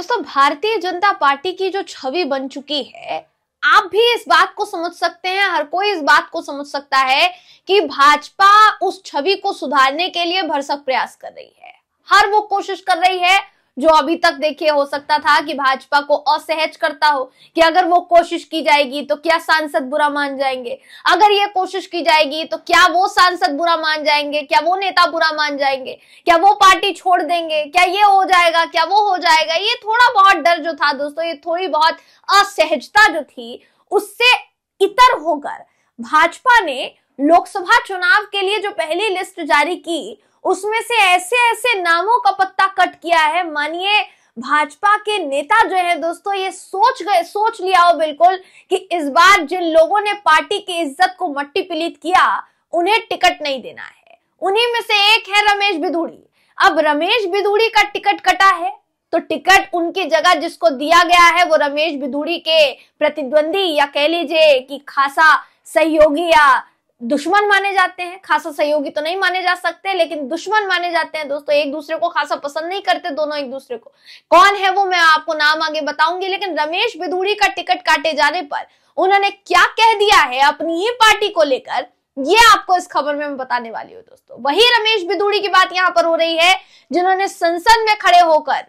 दोस्तों, भारतीय जनता पार्टी की जो छवि बन चुकी है, आप भी इस बात को समझ सकते हैं, हर कोई इस बात को समझ सकता है कि भाजपा उस छवि को सुधारने के लिए भरसक प्रयास कर रही है। हर वो कोशिश कर रही है जो अभी तक देखिए हो सकता था कि भाजपा को असहज करता हो कि अगर वो कोशिश की जाएगी तो क्या सांसद बुरा मान जाएंगे, अगर ये कोशिश की जाएगी तो क्या वो सांसद बुरा मान जाएंगे, क्या वो नेता बुरा मान जाएंगे, क्या वो पार्टी छोड़ देंगे, क्या ये हो जाएगा, क्या वो हो जाएगा। ये थोड़ा बहुत डर जो था दोस्तों, ये थोड़ी बहुत असहजता जो थी, उससे इतर होकर भाजपा ने लोकसभा चुनाव के लिए जो पहली लिस्ट जारी की, उसमें से ऐसे ऐसे नामों का पत्ता कट किया है। मानिए भाजपा के नेता जो है दोस्तों, ये सोच लिया हो बिल्कुल कि इस बार जिन लोगों ने पार्टी की इज्जत को मट्टी पलीत किया, उन्हें टिकट नहीं देना है। उन्हीं में से एक है रमेश बिधूड़ी। अब रमेश बिधूड़ी का टिकट कटा है तो टिकट उनकी जगह जिसको दिया गया है वो रमेश बिधूड़ी के प्रतिद्वंदी या कह लीजिए कि खासा सहयोगी या दुश्मन माने जाते हैं। खासा सहयोगी तो नहीं माने जा सकते, लेकिन दुश्मन माने जाते हैं दोस्तों। एक दूसरे को खासा पसंद नहीं करते दोनों एक दूसरे को। कौन है वो मैं आपको नाम आगे बताऊंगी, लेकिन रमेश बिधूड़ी का टिकट काटे जाने पर उन्होंने क्या कह दिया है अपनी ही पार्टी को लेकर, ये आपको इस खबर में मैं बताने वाली हूँ दोस्तों। वही रमेश बिधूड़ी की बात यहाँ पर हो रही है जिन्होंने संसद में खड़े होकर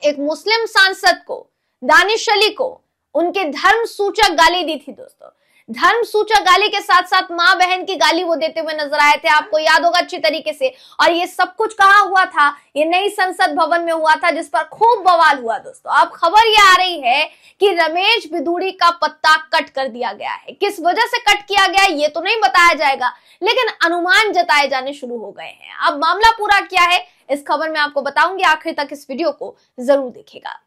एक मुस्लिम सांसद को, दानिश अली को, उनके धर्म सूचक गाली दी थी दोस्तों। धर्म सूचक गाली के साथ साथ मां बहन की गाली वो देते हुए नजर आए थे, आपको याद होगा अच्छी तरीके से। और ये सब कुछ कहाँ हुआ था? ये नई संसद भवन में हुआ था, जिस पर खूब बवाल हुआ दोस्तों। अब खबर ये आ रही है कि रमेश बिधूड़ी का पत्ता कट कर दिया गया है। किस वजह से कट किया गया ये तो नहीं बताया जाएगा, लेकिन अनुमान जताए जाने शुरू हो गए हैं। अब मामला पूरा क्या है इस खबर में आपको बताऊंगी, आखिर तक इस वीडियो को जरूर देखिएगा।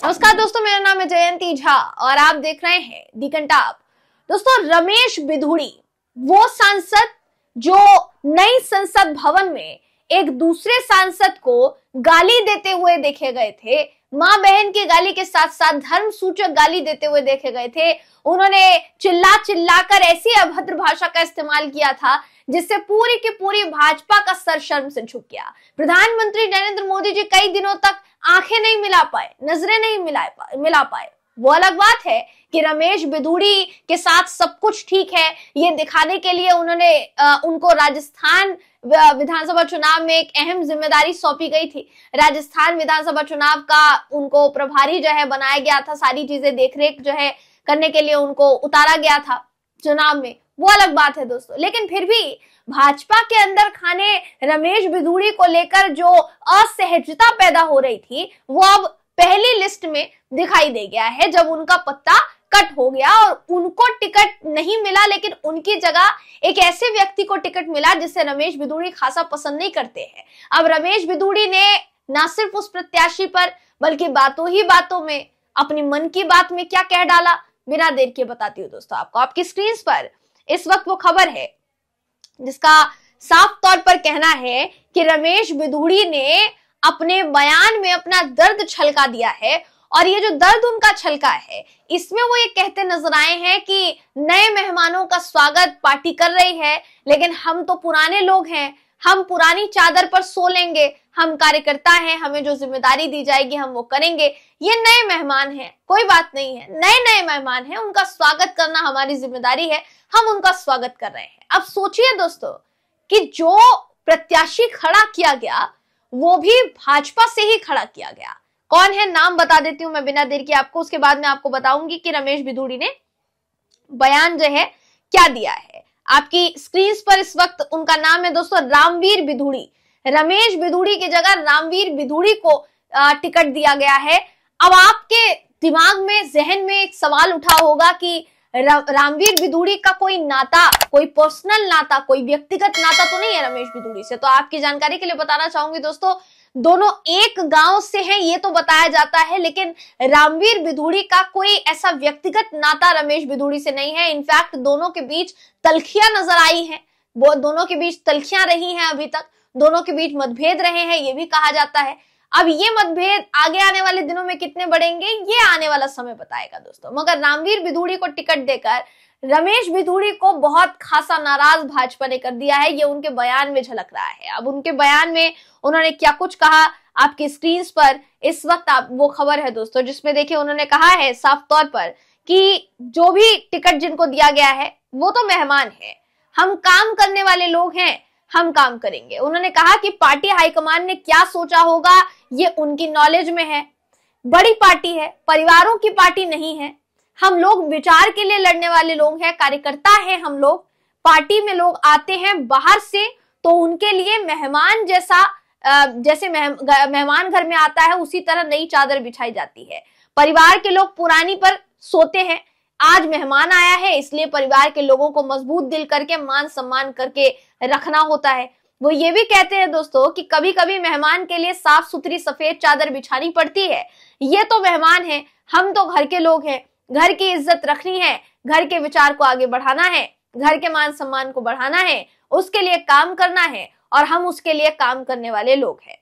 नमस्कार दोस्तों, मेरा नाम है जयंती झा और आप देख रहे हैं दी कंटाप। दोस्तों, रमेश बिधूड़ी वो सांसद जो नई संसद भवन में एक दूसरे सांसद को गाली देते हुए देखे गए थे, मां बहन की गाली के साथ साथ धर्म सूचक गाली देते हुए देखे गए थे। उन्होंने चिल्लाकर ऐसी अभद्र भाषा का इस्तेमाल किया था जिससे पूरी की पूरी भाजपा का सर शर्म से झुक गया। प्रधानमंत्री नरेंद्र मोदी जी कई दिनों तक आंखें नहीं मिला पाए, नजरें नहीं मिला पाए। वो अलग बात है कि रमेश बिधूड़ी के साथ सब कुछ ठीक है, ये दिखाने के लिए उनको राजस्थान विधानसभा चुनाव में एक अहम जिम्मेदारी सौंपी गई थी। राजस्थान विधानसभा चुनाव का उनको प्रभारी जो है बनाया गया था, सारी चीजें देखरेख जो है करने के लिए उनको उतारा गया था चुनाव में। वो अलग बात है दोस्तों, लेकिन फिर भी भाजपा के अंदर खाने रमेश बिधूड़ी को लेकर जो असहजता पैदा हो रही थी, वो अब पहली लिस्ट में दिखाई दे गया है, जब उनका पत्ता कट हो गया और उनको टिकट नहीं मिला, लेकिन उनकी जगह एक ऐसे व्यक्ति को टिकट मिला जिसे रमेश बिधूड़ी खासा पसंद नहीं करते हैं। अब रमेश बिधूड़ी ने न सिर्फ उस प्रत्याशी पर बल्कि बातों ही बातों में अपनी मन की बात में क्या कह डाला, बिना देर के बताती हूँ दोस्तों आपको। आपकी स्क्रीन पर इस वक्त वो खबर है जिसका साफ तौर पर कहना है कि रमेश बिधूड़ी ने अपने बयान में अपना दर्द छलका दिया है। और ये जो दर्द उनका छलका है, इसमें वो ये कहते नजर आए हैं कि नए मेहमानों का स्वागत पार्टी कर रही है, लेकिन हम तो पुराने लोग हैं, हम पुरानी चादर पर सो लेंगे, हम कार्यकर्ता हैं, हमें जो जिम्मेदारी दी जाएगी हम वो करेंगे। ये नए मेहमान हैं, कोई बात नहीं है, नए मेहमान हैं, उनका स्वागत करना हमारी जिम्मेदारी है, हम उनका स्वागत कर रहे हैं। अब सोचिए दोस्तों कि जो प्रत्याशी खड़ा किया गया वो भी भाजपा से ही खड़ा किया गया। कौन है, नाम बता देती हूं मैं बिना देर के आपको, उसके बाद मैं आपको बताऊंगी कि रमेश बिधूड़ी ने बयान जो है क्या दिया है। आपकी स्क्रीन पर इस वक्त उनका नाम है दोस्तों रामवीर बिधूड़ी। रमेश बिधूड़ी की जगह रामवीर बिधूड़ी को टिकट दिया गया है। अब आपके दिमाग में, जहन में एक सवाल उठा होगा कि रामवीर बिधूड़ी का कोई नाता, कोई पर्सनल नाता, कोई व्यक्तिगत नाता तो नहीं है रमेश बिधूड़ी से। तो आपकी जानकारी के लिए बताना चाहूंगी दोस्तों, दोनों एक गांव से हैं ये तो बताया जाता है, लेकिन रामवीर बिधूड़ी का कोई ऐसा व्यक्तिगत नाता रमेश बिधूड़ी से नहीं है। इनफैक्ट दोनों के बीच तल्खियां नजर आई हैं, वो दोनों के बीच तल्खियां रही हैं, अभी तक दोनों के बीच मतभेद रहे हैं, ये भी कहा जाता है। अब ये मतभेद आगे आने वाले दिनों में कितने बढ़ेंगे ये आने वाला समय बताएगा दोस्तों। मगर रामवीर बिधूड़ी को टिकट देकर रमेश बिधूड़ी को बहुत खासा नाराज भाजपा ने कर दिया है, ये उनके बयान में झलक रहा है। अब उनके बयान में उन्होंने क्या कुछ कहा आपकी स्क्रीन पर इस वक्त आप वो खबर है दोस्तों, जिसमें देखिए उन्होंने कहा है साफ तौर पर कि जो भी टिकट जिनको दिया गया है वो तो मेहमान है, हम काम करने वाले लोग हैं, हम काम करेंगे। उन्होंने कहा कि पार्टी हाईकमान ने क्या सोचा होगा ये उनकी नॉलेज में है, बड़ी पार्टी है, परिवारों की पार्टी नहीं है, हम लोग विचार के लिए लड़ने वाले लोग हैं, कार्यकर्ता हैं हम लोग, पार्टी में लोग आते हैं बाहर से तो उनके लिए मेहमान जैसा जैसे मेहमान घर में आता है उसी तरह नई चादर बिछाई जाती है। परिवार के लोग पुरानी पर सोते हैं, आज मेहमान आया है इसलिए परिवार के लोगों को मजबूत दिल करके मान सम्मान करके रखना होता है। वो ये भी कहते हैं दोस्तों कि कभी कभी मेहमान के लिए साफ सुथरी सफेद चादर बिछानी पड़ती है, ये तो मेहमान है, हम तो घर के लोग हैं, घर की इज्जत रखनी है, घर के विचार को आगे बढ़ाना है, घर के मान सम्मान को बढ़ाना है, उसके लिए काम करना है और हम उसके लिए काम करने वाले लोग हैं।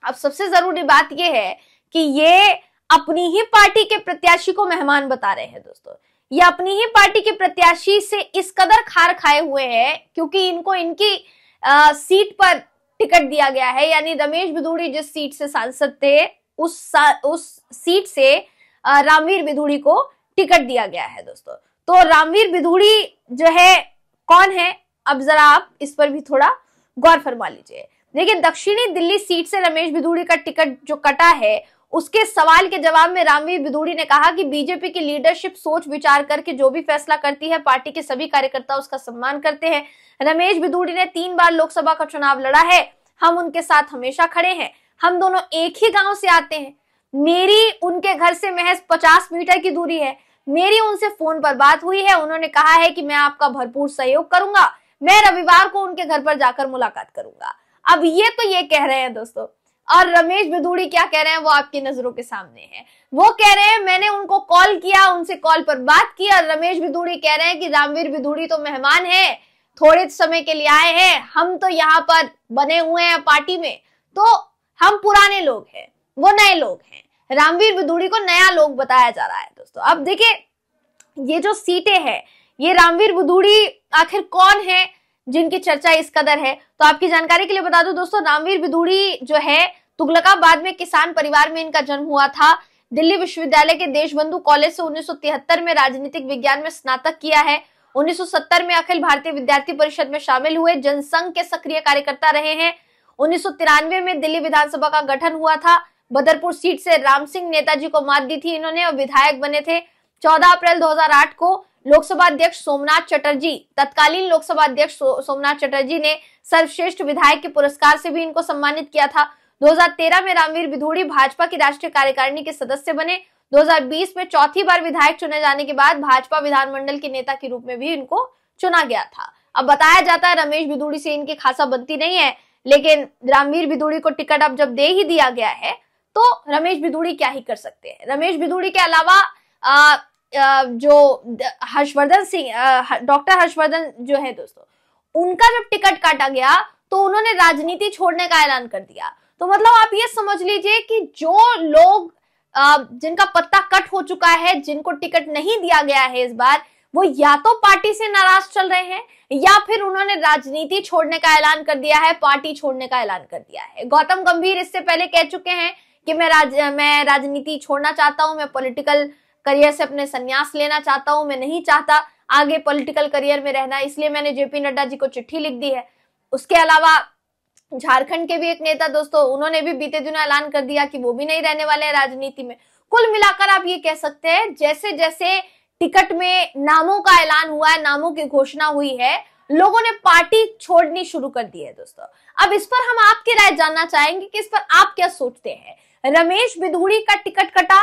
अब सबसे जरूरी बात यह है कि ये अपनी ही पार्टी के प्रत्याशी को मेहमान बता रहे हैं दोस्तों। ये अपनी ही पार्टी के प्रत्याशी से इस कदर खार खाए हुए हैं क्योंकि इनको इनकी सीट पर टिकट दिया गया है, यानी रमेश बिधूड़ी जिस सीट से सांसद थे उस सीट से रामवीर बिधूड़ी को टिकट दिया गया है दोस्तों। तो रामवीर बिधूड़ी जो है कौन है, अब जरा आप इस पर भी थोड़ा गौर फरमा लीजिए। देखिए दक्षिणी दिल्ली सीट से रमेश बिधूड़ी का टिकट जो कटा है उसके सवाल के जवाब में रामवीर बिधूड़ी ने कहा कि बीजेपी की लीडरशिप सोच विचार करके जो भी फैसला करती है पार्टी के सभी कार्यकर्ता उसका सम्मान करते हैं। रमेश बिधूड़ी ने 3 बार लोकसभा का चुनाव लड़ा है, हम उनके साथ हमेशा खड़े हैं, हम दोनों एक ही गांव से आते हैं, मेरी उनके घर से महज 50 मीटर की दूरी है, मेरी उनसे फोन पर बात हुई है, उन्होंने कहा है कि मैं आपका भरपूर सहयोग करूंगा, मैं रविवार को उनके घर पर जाकर मुलाकात करूंगा। अब ये तो ये कह रहे हैं दोस्तों, और रमेश बिधूड़ी क्या कह रहे हैं वो आपकी नजरों के सामने है। वो कह रहे हैं मैंने उनको कॉल किया, उनसे कॉल पर बात की, और रमेश बिधूड़ी कह रहे हैं कि रामवीर बिधूड़ी तो मेहमान है, थोड़े समय के लिए आए हैं, हम तो यहाँ पर बने हुए हैं पार्टी में, तो हम पुराने लोग हैं, वो नए लोग हैं। रामवीर बिधूड़ी को नया लोग बताया जा रहा है दोस्तों। अब देखिए ये जो सीटें हैं ये रामवीर बिधूड़ी आखिर कौन है जिनकी चर्चा इस कदर है, तो आपकी जानकारी के लिए बता दूं दोस्तों, रामवीर बिधूड़ी जो है तुगलकाबाद में किसान परिवार में इनका जन्म हुआ था। दिल्ली विश्वविद्यालय के देशबंधु कॉलेज से 1973 में राजनीतिक विज्ञान में स्नातक किया है। 1970 में अखिल भारतीय विद्यार्थी परिषद में शामिल हुए, जनसंघ के सक्रिय कार्यकर्ता रहे हैं। 1993 में दिल्ली विधानसभा का गठन हुआ था। बदरपुर सीट से राम सिंह नेताजी को मात दी थी इन्होंने और विधायक बने थे। 14 अप्रैल 2008 को लोकसभा अध्यक्ष सोमनाथ चटर्जी, तत्कालीन लोकसभा अध्यक्ष सोमनाथ चटर्जी ने सर्वश्रेष्ठ विधायक के पुरस्कार से भी इनको सम्मानित किया था। 2013 में रामवीर बिधूड़ी भाजपा की राष्ट्रीय कार्यकारिणी के सदस्य बने। 2020 में चौथी बार विधायक चुने जाने के बाद भाजपा विधानमंडल के नेता के रूप में भी इनको चुना गया था। अब बताया जाता है रमेश बिधूड़ी से इनकी खासा बनती नहीं है, लेकिन रामवीर बिधूड़ी को टिकट अब जब दे ही दिया गया है तो रमेश बिधूड़ी क्या ही कर सकते हैं। रमेश बिधूड़ी के अलावा जो हर्षवर्धन सिंह, डॉक्टर हर्षवर्धन जो है दोस्तों, उनका जब टिकट काटा गया तो उन्होंने राजनीति छोड़ने का ऐलान कर दिया। तो मतलब आप ये समझ लीजिए कि जो लोग जिनका पत्ता कट हो चुका है, जिनको टिकट नहीं दिया गया है इस बार, वो या तो पार्टी से नाराज चल रहे हैं या फिर उन्होंने राजनीति छोड़ने का ऐलान कर दिया है, पार्टी छोड़ने का ऐलान कर दिया है। गौतम गंभीर इससे पहले कह चुके हैं कि मैं राजनीति छोड़ना चाहता हूं, मैं पॉलिटिकल करियर से अपने संन्यास लेना चाहता हूं, मैं नहीं चाहता आगे पॉलिटिकल करियर में रहना, इसलिए मैंने जेपी नड्डा जी को चिट्ठी लिख दी है। उसके अलावा झारखंड के भी एक नेता दोस्तों, उन्होंने भी बीते दिनों ऐलान कर दिया कि वो भी नहीं रहने वाले हैं राजनीति में। कुल मिलाकर आप ये कह सकते हैं जैसे जैसे टिकट में नामों का ऐलान हुआ है, नामों की घोषणा हुई है, लोगों ने पार्टी छोड़नी शुरू कर दी है दोस्तों। अब इस पर हम आपकी राय जानना चाहेंगे कि इस पर आप क्या सोचते हैं। रमेश बिधूड़ी का टिकट कटा,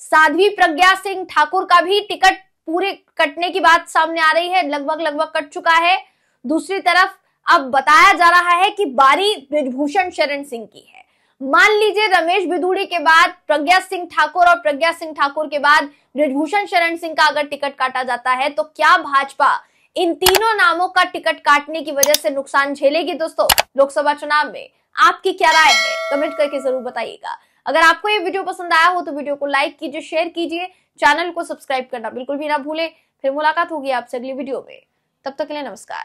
साध्वी प्रज्ञा सिंह ठाकुर का भी टिकट पूरे कटने की बात सामने आ रही है, लगभग कट चुका है। दूसरी तरफ अब बताया जा रहा है कि बारी बृजभूषण शरण सिंह की है। मान लीजिए रमेश बिधूड़ी के बाद प्रज्ञा सिंह ठाकुर और प्रज्ञा सिंह ठाकुर के बाद बृजभूषण शरण सिंह का अगर टिकट काटा जाता है तो क्या भाजपा इन तीनों नामों का टिकट काटने की वजह से नुकसान झेलेगी दोस्तों लोकसभा चुनाव में? आपकी क्या राय है कमेंट करके जरूर बताइएगा। अगर आपको ये वीडियो पसंद आया हो तो वीडियो को लाइक कीजिए, शेयर कीजिए, चैनल को सब्सक्राइब करना बिल्कुल भी ना भूलें। फिर मुलाकात होगी आपसे अगली वीडियो में, तब तक के लिए नमस्कार।